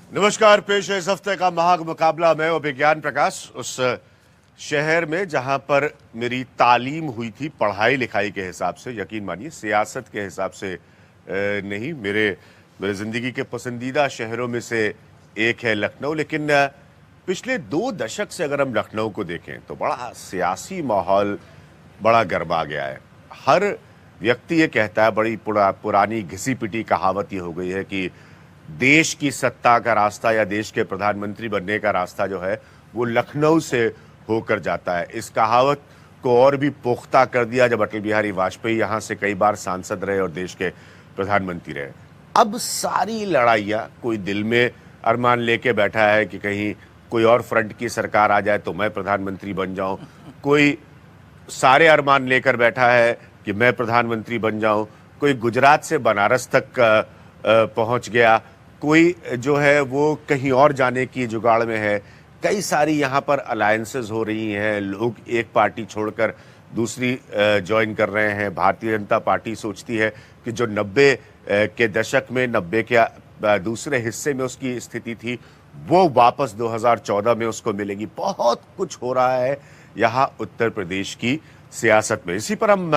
नमस्कार। पेश है इस हफ्ते का महामुकाबला। मैं अभिज्ञान प्रकाश, उस शहर में जहां पर मेरी तालीम हुई थी पढ़ाई लिखाई के हिसाब से, यकीन मानिए सियासत के हिसाब से नहीं। मेरे जिंदगी के पसंदीदा शहरों में से एक है लखनऊ। लेकिन पिछले 2 दशक से अगर हम लखनऊ को देखें तो बड़ा सियासी माहौल बड़ा गरमा गया है। हर व्यक्ति ये कहता है, बड़ी पुरानी घिसी पिटी कहावत ये हो गई है कि देश की सत्ता का रास्ता या देश के प्रधानमंत्री बनने का रास्ता जो है वो लखनऊ से होकर जाता है। इस कहावत को और भी पुख्ता कर दिया जब अटल बिहारी वाजपेयी यहाँ से कई बार सांसद रहे और देश के प्रधानमंत्री रहे। अब सारी लड़ाइयाँ, कोई दिल में अरमान लेके बैठा है कि कहीं कोई और फ्रंट की सरकार आ जाए तो मैं प्रधानमंत्री बन जाऊं, कोई सारे अरमान लेकर बैठा है कि मैं प्रधानमंत्री बन जाऊं, कोई गुजरात से बनारस तक पहुंच गया, कोई जो है वो कहीं और जाने की जुगाड़ में है। कई सारी यहाँ पर अलायंसेस हो रही हैं, लोग एक पार्टी छोड़कर दूसरी ज्वाइन कर रहे हैं। भारतीय जनता पार्टी सोचती है कि जो 90 के दशक में, 90 के दूसरे हिस्से में उसकी स्थिति थी वो वापस 2014 में उसको मिलेगी। बहुत कुछ हो रहा है यहाँ उत्तर प्रदेश की सियासत में। इसी पर हम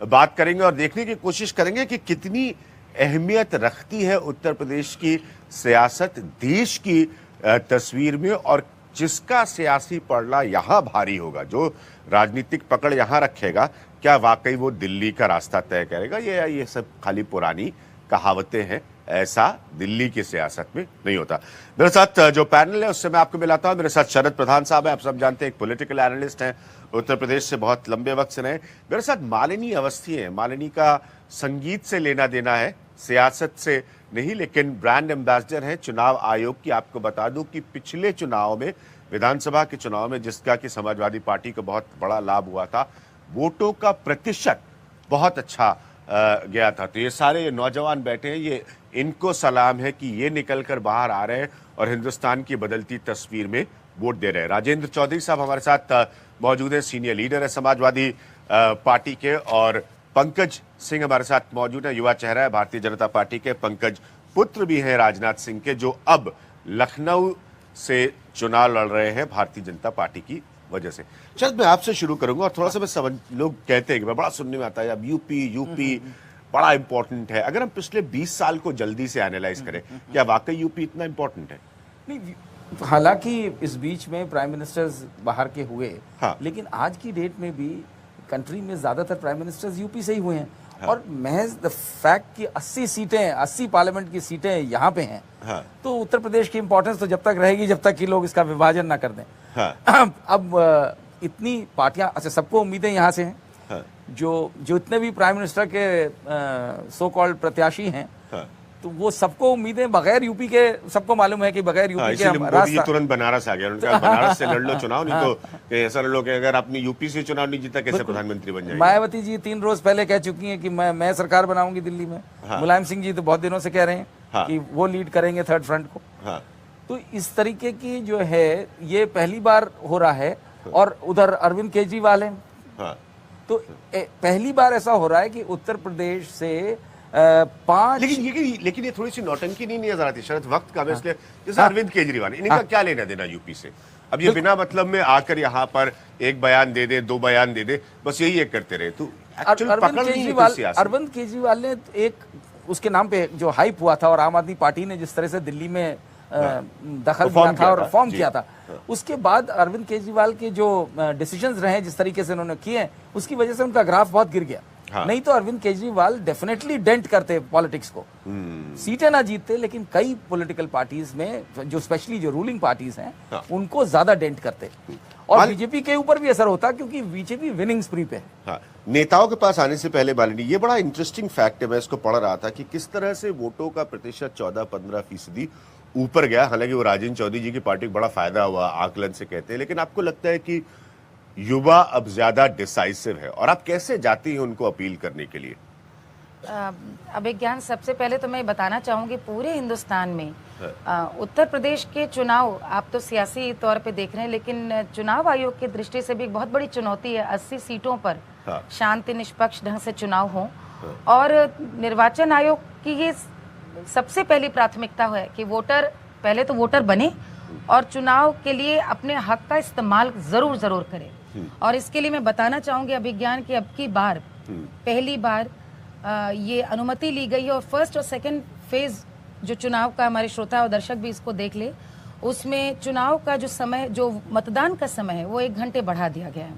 बात करेंगे और देखने की कोशिश करेंगे कि कितनी अहमियत रखती है उत्तर प्रदेश की सियासत देश की तस्वीर में, और जिसका सियासी पलड़ा यहाँ भारी होगा, जो राजनीतिक पकड़ यहाँ रखेगा, क्या वाकई वो दिल्ली का रास्ता तय करेगा? ये सब खाली पुरानी कहावतें हैं, ऐसा दिल्ली की सियासत में नहीं होता। मेरे साथ जो पैनल है उससे मैं आपको मिलाता हूं। मेरे साथ शरद प्रधान साहब हैं, आप सब जानते हैं, एक पॉलिटिकल एनालिस्ट हैं, उत्तर प्रदेश से बहुत लंबे वक्त से रहे। मेरे साथ मालिनी अवस्थी हैं। मालिनी का संगीत से लेना देना है, सियासत से नहीं, लेकिन ब्रांड एम्बेसडर है चुनाव आयोग की। आपको बता दूं कि पिछले चुनाव में, विधानसभा के चुनाव में, जिसका कि समाजवादी पार्टी को बहुत बड़ा लाभ हुआ था, वोटों का प्रतिशत बहुत अच्छा गया था। तो ये सारे नौजवान बैठे हैं, ये इनको सलाम है कि ये निकल कर बाहर आ रहे हैं और हिंदुस्तान की बदलती तस्वीर में वोट दे रहे हैं। राजेंद्र चौधरी साहब हमारे साथ मौजूद है, सीनियर लीडर है समाजवादी पार्टी के, और पंकज सिंह हमारे साथ मौजूद है, युवा चेहरा है भारतीय जनता पार्टी के। पंकज पुत्र भी हैं राजनाथ सिंह के, जो अब लखनऊ से चुनाव लड़ रहे हैं भारतीय जनता पार्टी की वजह से। चल मैं आपसे शुरू करूंगा और थोड़ा सा मैं समझ, लोग कहते हैं कि बड़ा सुनने में आता है अब यूपी बड़ा इंपॉर्टेंट है। अगर हम पिछले 20 साल को जल्दी से एनालाइज करें, क्या वाकई यूपी इतना इंपॉर्टेंट है? नहीं, हालांकि इस बीच में प्राइम मिनिस्टर्स बाहर के हुए, हाँ। लेकिन आज की डेट में भी कंट्री में ज्यादातर प्राइम मिनिस्टर्स यूपी से ही हुए हैं। हाँ। और महज द फैक्ट कि 80 पार्लियामेंट की सीटें यहाँ पे हैं, हाँ। तो उत्तर प्रदेश की इंपॉर्टेंस तो जब तक रहेगी जब तक कि लोग इसका विभाजन ना कर दें। हाँ। अब इतनी पार्टियां, अच्छा सबको उम्मीदें यहाँ से हैं। हाँ। जो इतने भी प्राइम मिनिस्टर के सो कॉल्ड प्रत्याशी हैं, हाँ। तो वो सबको उम्मीदें बगैर यूपी के, सबको मालूम है कि बगैर यूपी के रास्ता, तुरंत बनारस आ गया। उन्होंने कहा बनारस से लड़ लो चुनाव, नहीं तो ऐसा लड़ लो कि अगर आपने यूपी से चुनाव नहीं जीता कैसे प्रधानमंत्री बन जाएंगे। मायावती जी 3 रोज पहले कह चुकी हैं कि मैं सरकार बनाऊंगी दिल्ली में। हाँ। मुलायम सिंह जी तो बहुत दिनों से कह रहे हैं, हाँ। कि वो लीड करेंगे थर्ड फ्रंट को। हाँ। तो इस तरीके की जो है ये पहली बार हो रहा है। और उधर अरविंद केजरीवाल हैं, हाँ। तो पहली बार ऐसा हो रहा है कि उत्तर प्रदेश से 5, लेकिन ये थोड़ी सी नौटंकी नहीं नजर आती शरद, वक्त का, इसलिए जैसे अरविंद केजरीवाल, इनका क्या लेना देना यूपी से? अब ये बिना मतलब में आकर यहाँ पर एक बयान दे दे, 2 बयान दे दे, बस यही एक करते रहे। तो अरविंद केजरीवाल ने एक उसके नाम पे जो हाइप हुआ था, और आम आदमी पार्टी ने जिस तरह से दिल्ली में दखल दिया था और फॉर्म किया था, उसके बाद अरविंद केजरीवाल के जो डिसीजंस रहे, जिस तरीके से उन्होंने किए, उसकी वजह से उनका ग्राफ बहुत गिर गया। हाँ। नहीं तो अरविंद केजरीवाल डेफिनेटली डेंट करते पॉलिटिक्स को, सीटें ना जीतते, लेकिन कई पॉलिटिकल पार्टीज में जो स्पेशली जो रूलिंग पार्टीज हैं, हाँ। उनको ज्यादा डेंट करते, और बीजेपी के ऊपर भी असर होता क्योंकि बीजेपी विनिंग स्प्री पे है। हाँ। नेताओं के पास आने से पहले बालिनी, ये बड़ा इंटरेस्टिंग फैक्ट है, मैं इसको पढ़ रहा था कि किस तरह से वोटों का प्रतिशत 14-15% ऊपर गया। हालांकि वो राजेंद्र चौधरी जी की पार्टी को बड़ा फायदा हुआ आकलन से कहते हैं, लेकिन आपको लगता है कि युवा अब ज्यादा डिसाइसिव है, और आप कैसे जाती हैं उनको अपील करने के लिए? अभिज्ञान, सबसे पहले तो मैं बताना चाहूंगी पूरे हिंदुस्तान में उत्तर प्रदेश के चुनाव आप तो सियासी तौर पे देख रहे हैं, लेकिन चुनाव आयोग की दृष्टि से भी एक बहुत बड़ी चुनौती है 80 सीटों पर शांति निष्पक्ष ढंग से चुनाव हो। और निर्वाचन आयोग की ये सबसे पहली प्राथमिकता है कि वोटर पहले तो वोटर बने और चुनाव के लिए अपने हक का इस्तेमाल जरूर करें। और इसके लिए मैं बताना चाहूंगी अभिज्ञान की अब की बार पहली बार ये अनुमति ली गई है और फर्स्ट और सेकंड फेज जो चुनाव का, हमारे श्रोता और दर्शक भी इसको देख ले, उसमें चुनाव का जो समय, जो मतदान का समय है वो 1 घंटे बढ़ा दिया गया है।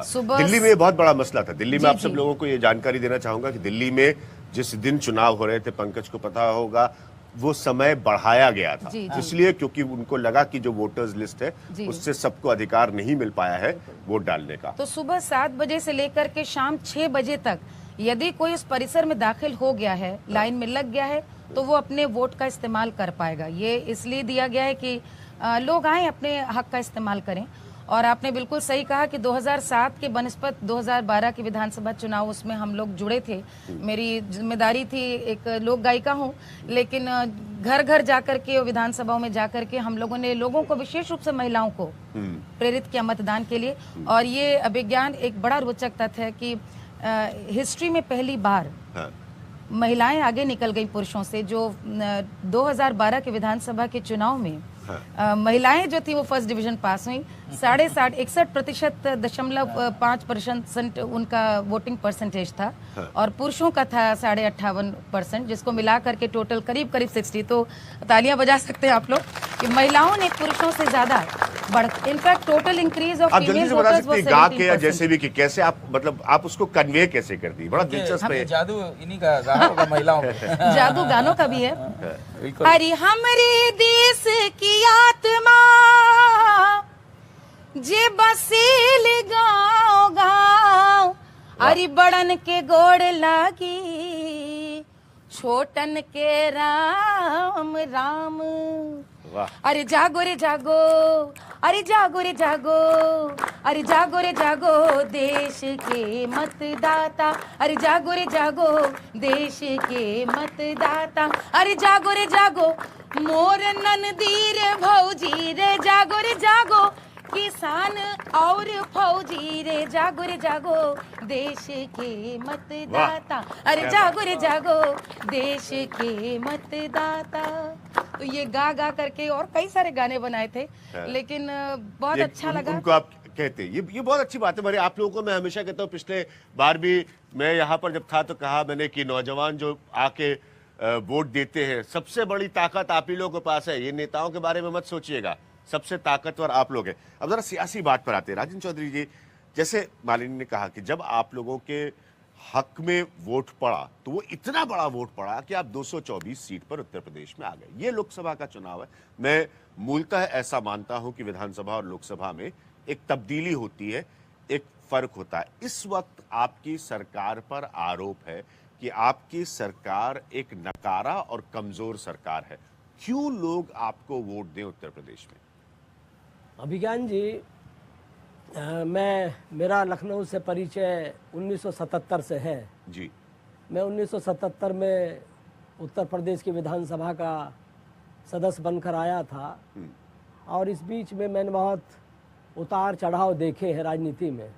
सुबह दिल्ली में बहुत बड़ा मसला था। दिल्ली में आप सब लोगों को ये जानकारी देना चाहूंगा कि दिल्ली में जिस दिन चुनाव हो रहे थे, पंकज को पता होगा, वो समय बढ़ाया गया था इसलिए क्योंकि उनको लगा कि जो वोटर्स लिस्ट है उससे सबको अधिकार नहीं मिल पाया है वोट डालने का। तो सुबह 7 बजे से लेकर के शाम 6 बजे तक यदि कोई उस परिसर में दाखिल हो गया है, लाइन में लग गया है, तो वो अपने वोट का इस्तेमाल कर पाएगा। ये इसलिए दिया गया है कि लोग आए अपने हक का इस्तेमाल करें। और आपने बिल्कुल सही कहा कि 2007 के बनस्पत 2012 के विधानसभा चुनाव, उसमें हम लोग जुड़े थे। मेरी जिम्मेदारी थी, एक लोक गायिका हूँ, लेकिन घर घर जाकर के, विधानसभाओं में जाकर के हम लोगों ने लोगों को, विशेष रूप से महिलाओं को प्रेरित किया मतदान के लिए। और ये अभिज्ञान एक बड़ा रोचक तथ्य है कि हिस्ट्री में पहली बार महिलाएं आगे निकल गई पुरुषों से। जो 2012 के विधानसभा के चुनाव में महिलाएं जो थी वो फर्स्ट डिवीजन पास हुई। 61.5% उनका वोटिंग परसेंटेज था और पुरुषों का था 58.5%, जिसको मिला करके टोटल करीब 60। तो तालियां बजा सकते हैं आप लोग कि महिलाओं ने पुरुषों से ज्यादा in fact total increase of female voters वो 17%। या जैसे भी कि कैसे आप, मतलब आप उसको कन्वे कैसे करती है, बड़ा दिलचस्प है। जादू इन्हीं का गानों का, महिलाओं का जादू गानों का भी है। अरे हमरे देश की आत्मा जे बसेल गाँव गाँव, अरे बड़न के गोड़ लागी, छोटन के राम राम। अरे जागो रे जागो, अरे जागो रे जागो, अरे जागो रे जागो देश के मतदाता, अरे जागो रे जागो देश के मतदाता, अरे जागो रे जागो मोर ननदीर भौजी रे, जागो रे जागो किसान और फौजी रे, जागो रे जागो देश के मतदाता, अरे जागो रे जागो देश के मतदाता। तो ये गा गा करके और कई सारे गाने बनाए थे, लेकिन बहुत अच्छा लगा। उनको आप कहते हैं ये बहुत अच्छी बात है। मेरे आप लोगों को मैं हमेशा कहता हूँ, पिछले बार भी मैं यहाँ पर जब था तो कहा मैंने कि नौजवान जो आके वोट देते हैं, सबसे बड़ी ताकत आप ही लोगों के पास है। ये नेताओं के बारे में मत सोचिएगा, सबसे ताकतवर आप लोग हैं। अब जरा सियासी बात पर आते हैं। राजेंद्र चौधरी जी, जैसे मालिनी ने कहा कि जब आप लोगों के हक में वोट पड़ा तो वो इतना बड़ा वोट पड़ा कि आप 224 सीट पर उत्तर प्रदेश में आ गए। ये लोकसभा का चुनाव है। मैं मूलतः ऐसा मानता हूं कि विधानसभा और लोकसभा में एक तब्दीली होती है, एक फर्क होता है। इस वक्त आपकी सरकार पर आरोप है कि आपकी सरकार एक नकारा और कमजोर सरकार है। क्यों लोग आपको वोट दें उत्तर प्रदेश में? अभिज्ञान जी, मेरा लखनऊ से परिचय 1977 से है जी। मैं 1977 में उत्तर प्रदेश की विधानसभा का सदस्य बनकर आया था और इस बीच में मैंने बहुत उतार चढ़ाव देखे हैं राजनीति में।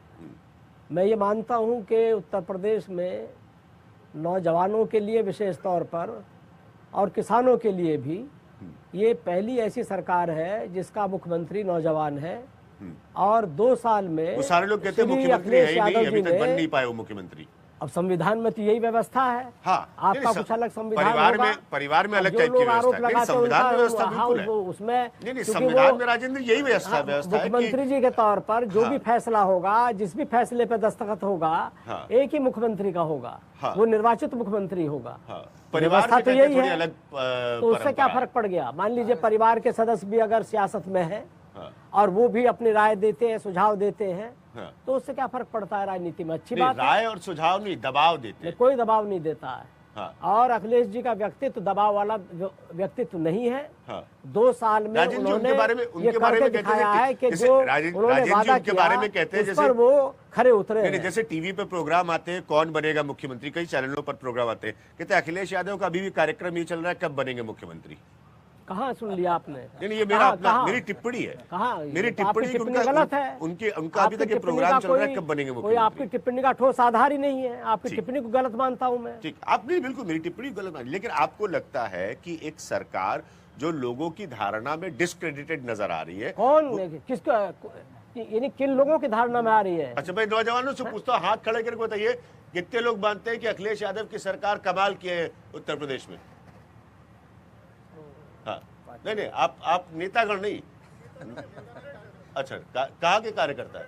मैं ये मानता हूँ कि उत्तर प्रदेश में नौजवानों के लिए विशेष तौर पर और किसानों के लिए भी ये पहली ऐसी सरकार है जिसका मुख्यमंत्री नौजवान है और 2 साल में वो सारे लोग कहते हैं मुख्यमंत्री है ही नहीं, अभी तक बन नहीं पाए वो मुख्यमंत्री। अब संविधान में तो यही व्यवस्था है। हाँ, आपका कुछ अलग संविधान परिवार में अलग टाइप की व्यवस्था है। संविधान में व्यवस्था बिल्कुल है उसमें। नहीं, संविधान में राजेंद्र यही व्यवस्था है। मुख्यमंत्री जी के तौर पर जो भी फैसला होगा, जिस भी फैसले पे दस्तखत होगा, एक ही मुख्यमंत्री का होगा, वो निर्वाचित मुख्यमंत्री होगा। व्यवस्था तो यही है। तो उससे क्या फर्क पड़ गया? मान लीजिए परिवार के सदस्य भी अगर सियासत में है और वो भी अपनी राय देते हैं, सुझाव देते हैं, तो उससे क्या फर्क पड़ता है? राजनीति में अच्छी बात है। राय और सुझाव नहीं, दबाव देते हैं। कोई दबाव नहीं देता है। और अखिलेश जी का व्यक्तित्व दबाव वाला व्यक्तित्व नहीं है। 2 साल में उन्होंने ये करके दिखाया है कि जो उन्होंने वादा किया उस पर वो खरे उतरे हैं। जैसे टीवी पे प्रोग्राम आते हैं, कौन बनेगा मुख्यमंत्री, कई चैनलों पर प्रोग्राम आते हैं, कहते हैं अखिलेश यादव का अभी भी कार्यक्रम ये चल रहा है, कब बनेंगे मुख्यमंत्री। कहाँ सुन लिया आपने? नहीं, ये मेरा अपना मेरी टिप्पणी है। कहाँ? मेरी टिप्पणी गलत है। उनका अभी तक ये प्रोग्राम चल रहा है, कब बनेंगे कोई आपकी टिप्पणी का ठोस आधार ही नहीं है। आपकी टिप्पणी को गलत मानता हूं मैं। ठीक, आपने बिल्कुल मेरी टिप्पणी गलत मानी, लेकिन आपको लगता है कि एक सरकार जो लोगों की धारणा में डिस्क्रेडिटेड नजर आ रही है, कौन किसका, यानी किन लोगों की धारणा में आ रही है? अच्छा, मैं नौजवानों से पूछता हूँ, हाथ खड़े करके बताइए, कितने लोग मानते हैं कि अखिलेश यादव की सरकार कमाल की है उत्तर प्रदेश में? हाँ, नहीं, आप नेतागण नहीं, अच्छा, कहाँ के कार्यकर्ता है?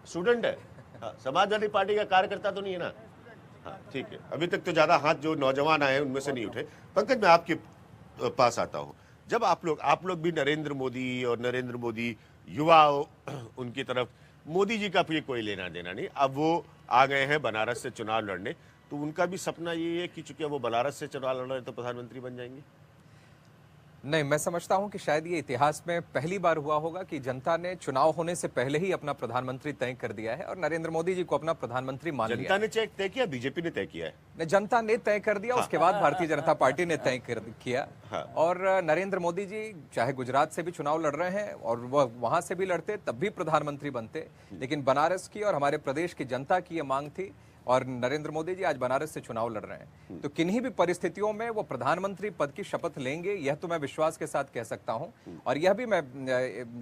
स्टूडेंट है? हाँ, समाजवादी पार्टी का कार्यकर्ता तो नहीं है ना? हाँ, ठीक है, अभी तक तो ज्यादा हाथ जो नौजवान आए उनमें से नहीं उठे। पंकज, मैं आपके पास आता हूँ। जब आप लोग भी नरेंद्र मोदी और नरेंद्र मोदी युवा उनकी तरफ, मोदी जी का भी कोई लेना देना नहीं, अब वो आ गए हैं बनारस से चुनाव लड़ने, तो उनका भी सपना ये है कि चूंकि वो बनारस से चुनाव लड़ रहे हैं तो प्रधानमंत्री बन जाएंगे? नहीं, मैं समझता हूं कि शायद ये इतिहास में पहली बार हुआ होगा कि जनता ने चुनाव होने से पहले ही अपना प्रधानमंत्री तय कर दिया है और नरेंद्र मोदी जी को अपना प्रधानमंत्री मान लिया। जनता ने तय किया, बीजेपी ने तय किया है? नहीं, जनता ने तय कर दिया, उसके बाद भारतीय जनता पार्टी ने तय किया। और नरेंद्र मोदी जी चाहे गुजरात से भी चुनाव लड़ रहे हैं और वह वहां से भी लड़ते तब भी प्रधानमंत्री बनते, लेकिन बनारस की और हमारे प्रदेश की जनता की यह मांग थी और नरेंद्र मोदी जी आज बनारस से चुनाव लड़ रहे हैं, तो किन्हीं भी परिस्थितियों में वो प्रधानमंत्री पद की शपथ लेंगे, यह तो मैं विश्वास के साथ कह सकता हूं। और यह भी मैं,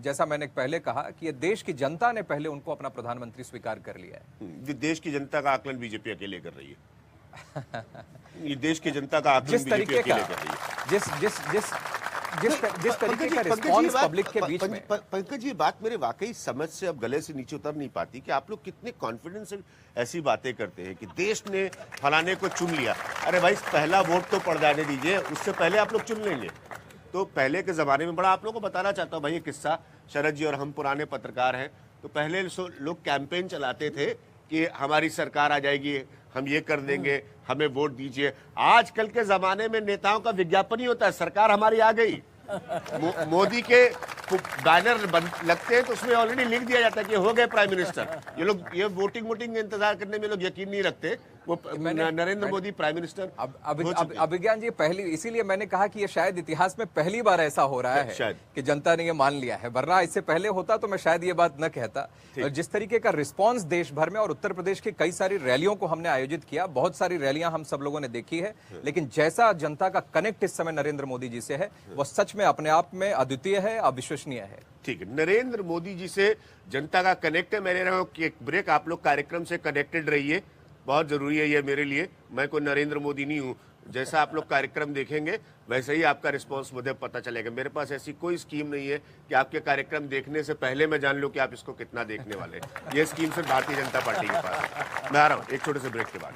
जैसा मैंने पहले कहा कि ये देश की जनता ने पहले उनको अपना प्रधानमंत्री स्वीकार कर लिया है। देश की जनता का आकलन बीजेपी अकेले कर रही है। ये देश की जनता का आकलन जिस तरीके बीजेपी का अकेले कर रही है। जिस तरीके का रिस्पॉन्स पब्लिक के बीच में। पंकज, ये बात मेरे वाकई समझ से अब गले से नीचे उतर नहीं पाती कि आप लोग कितने कॉन्फिडेंस से ऐसी बातें करते हैं कि देश ने फलाने को चुन लिया। अरे भाई, पहला वोट तो पड़ जाने दीजिए, उससे पहले आप लोग चुन लेंगे। तो पहले के जमाने में, बड़ा आप लोगों को बताना चाहता हूँ भाई ये किस्सा, शरद जी और हम पुराने पत्रकार हैं, तो पहले लोग कैंपेन चलाते थे कि हमारी सरकार आ जाएगी, हम ये कर देंगे, हमें वोट दीजिए। आजकल के जमाने में नेताओं का विज्ञापन ही होता है, सरकार हमारी आ गई। मोदी के बैनर लगते हैं तो उसमें ऑलरेडी लिख दिया जाता है कि हो गए प्राइम मिनिस्टर। ये वोटिंग का इंतजार करने में लोग यकीन नहीं रखते, वो नरेंद्र मोदी प्राइम मिनिस्टर। अभिज्ञान जी, पहली, इसीलिए मैंने कहा कि ये शायद इतिहास में पहली बार ऐसा हो रहा है कि जनता ने ये मान लिया है, वरना इससे पहले होता तो मैं शायद ये बात न कहता। और जिस तरीके का रिस्पांस देश भर में और उत्तर प्रदेश की कई सारी रैलियों को हमने आयोजित किया, बहुत सारी रैलियां हम सब लोगों ने देखी है, लेकिन जैसा जनता का कनेक्ट इस समय नरेंद्र मोदी जी से है, वह सच में अपने आप में अद्वितीय है, अविश्वसनीय है। ठीक है, नरेंद्र मोदी जी से जनता का कनेक्ट है। मैं ले रहा हूँ कि एक ब्रेक, आप लोग कार्यक्रम से कनेक्टेड रहिए, बहुत जरूरी है ये मेरे लिए। मैं कोई नरेंद्र मोदी नहीं हूँ, जैसा आप लोग कार्यक्रम देखेंगे वैसे ही आपका रिस्पांस मुझे पता चलेगा। मेरे पास ऐसी कोई स्कीम नहीं है कि आपके कार्यक्रम देखने से पहले मैं जान लूं कि आप इसको कितना देखने वाले हैं। ये स्कीम सिर्फ भारतीय जनता पार्टी के पास है। मैं आ रहा हूँ एक छोटे से ब्रेक के बाद।